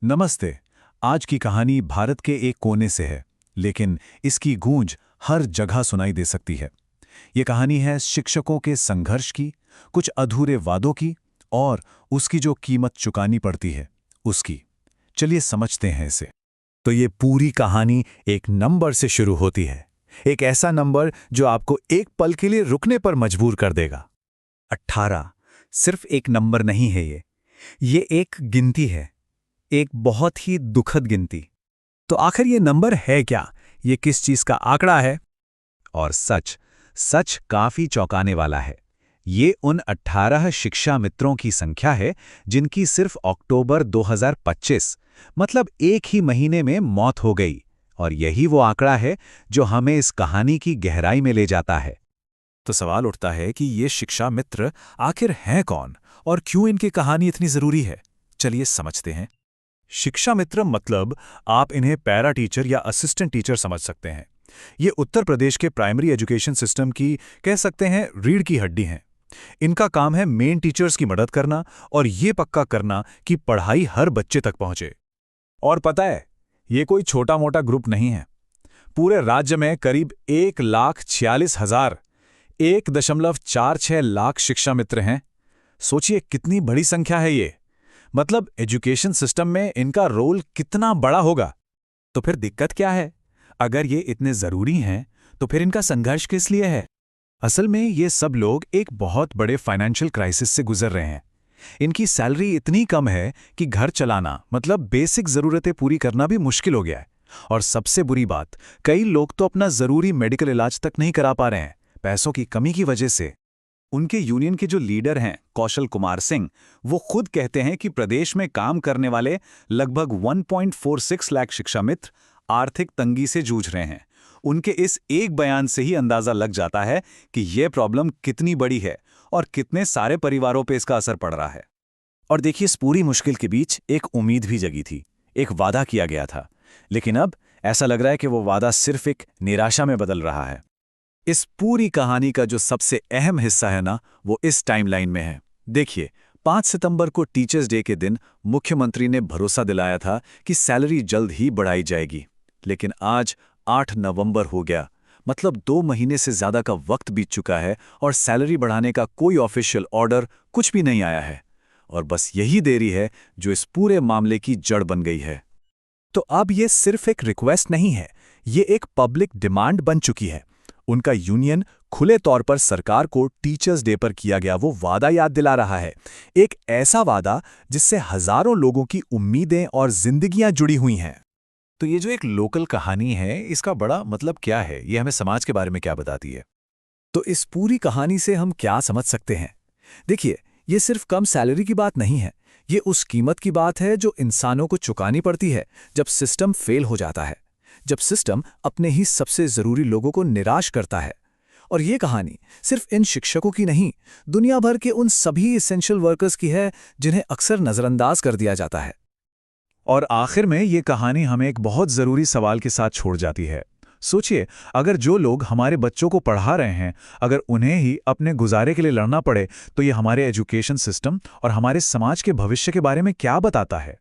नमस्ते। आज की कहानी भारत के एक कोने से है, लेकिन इसकी गूंज हर जगह सुनाई दे सकती है। ये कहानी है शिक्षकों के संघर्ष की, कुछ अधूरे वादों की और उसकी जो कीमत चुकानी पड़ती है, उसकी। चलिए समझते हैं इसे। तो ये पूरी कहानी एक नंबर से शुरू होती है। एक ऐसा नंबर जो आपको एक पल के लिए रुकने पर मजबूर कर देगा। 18 सिर्फ एक नंबर नहीं है ये एक गिनती है। एक बहुत ही दुखद गिनती। तो आखिर ये नंबर है क्या? ये किस चीज का आंकड़ा है? और सच काफी चौंकाने वाला है। ये उन 18 शिक्षा मित्रों की संख्या है जिनकी सिर्फ अक्टूबर 2025 मतलब एक ही महीने में मौत हो गई। और यही वो आंकड़ा है जो हमें इस कहानी की गहराई में ले जाता है। तो सवाल उठता है कि ये शिक्षा मित्र आखिर हैं कौन और क्यों इनकी कहानी इतनी जरूरी है? चलिए समझते हैं। शिक्षा मित्र मतलब आप इन्हें पैरा टीचर या असिस्टेंट टीचर समझ सकते हैं। ये उत्तर प्रदेश के प्राइमरी एजुकेशन सिस्टम की कह सकते हैं रीढ़ की हड्डी हैं। इनका काम है मेन टीचर्स की मदद करना और ये पक्का करना कि पढ़ाई हर बच्चे तक पहुंचे। और पता है, ये कोई छोटा मोटा ग्रुप नहीं है। पूरे राज्य में करीब 1,46,000 1.46 लाख शिक्षा मित्र हैं। सोचिए कितनी बड़ी संख्या है ये। मतलब एजुकेशन सिस्टम में इनका रोल कितना बड़ा होगा। तो फिर दिक्कत क्या है? अगर ये इतने जरूरी हैं, तो फिर इनका संघर्ष किस लिए है? असल में ये सब लोग एक बहुत बड़े फाइनेंशियल क्राइसिस से गुजर रहे हैं। इनकी सैलरी इतनी कम है कि घर चलाना मतलब बेसिक जरूरतें पूरी करना भी मुश्किल हो गया है। और सबसे बुरी बात, कई लोग तो अपना जरूरी मेडिकल इलाज तक नहीं करा पा रहे हैं, पैसों की कमी की वजह से। उनके यूनियन के जो लीडर हैं कौशल कुमार सिंह, वो खुद कहते हैं कि प्रदेश में काम करने वाले लगभग 1.46 लाख शिक्षा मित्र आर्थिक तंगी से जूझ रहे हैं। उनके इस एक बयान से ही अंदाजा लग जाता है कि यह प्रॉब्लम कितनी बड़ी है और कितने सारे परिवारों पर इसका असर पड़ रहा है। और देखिए, इस पूरी मुश्किल के बीच एक उम्मीद भी जगी थी। एक वादा किया गया था, लेकिन अब ऐसा लग रहा है कि वो वादा सिर्फ एक निराशा में बदल रहा है। इस पूरी कहानी का जो सबसे अहम हिस्सा है ना, वो इस टाइमलाइन में है। देखिए, 5 सितंबर को टीचर्स डे के दिन मुख्यमंत्री ने भरोसा दिलाया था कि सैलरी जल्द ही बढ़ाई जाएगी। लेकिन आज 8 नवंबर हो गया, मतलब 2 महीने से ज्यादा का वक्त बीत चुका है और सैलरी बढ़ाने का कोई ऑफिशियल ऑर्डर कुछ भी नहीं आया है। और बस यही देरी है जो इस पूरे मामले की जड़ बन गई है। तो अब ये सिर्फ एक रिक्वेस्ट नहीं है, ये एक पब्लिक डिमांड बन चुकी है। उनका यूनियन खुले तौर पर सरकार को टीचर्स डे पर किया गया वो वादा याद दिला रहा है। एक ऐसा वादा जिससे हजारों लोगों की उम्मीदें और जिंदगियां जुड़ी हुई हैं। तो ये जो एक लोकल कहानी है, इसका बड़ा मतलब क्या है? ये हमें समाज के बारे में क्या बताती है? तो इस पूरी कहानी से हम क्या समझ सकते हैं? देखिए, ये सिर्फ कम सैलरी की बात नहीं है। ये उस कीमत की बात है जो इंसानों को चुकानी पड़ती है जब सिस्टम फेल हो जाता है, जब सिस्टम अपने ही सबसे जरूरी लोगों को निराश करता है। और ये कहानी सिर्फ इन शिक्षकों की नहीं, दुनिया भर के उन सभी एसेंशियल वर्कर्स की है जिन्हें अक्सर नजरअंदाज कर दिया जाता है। और आखिर में ये कहानी हमें एक बहुत जरूरी सवाल के साथ छोड़ जाती है। सोचिए, अगर जो लोग हमारे बच्चों को पढ़ा रहे हैं, अगर उन्हें ही अपने गुजारे के लिए लड़ना पड़े, तो ये हमारे एजुकेशन सिस्टम और हमारे समाज के भविष्य के बारे में क्या बताता है?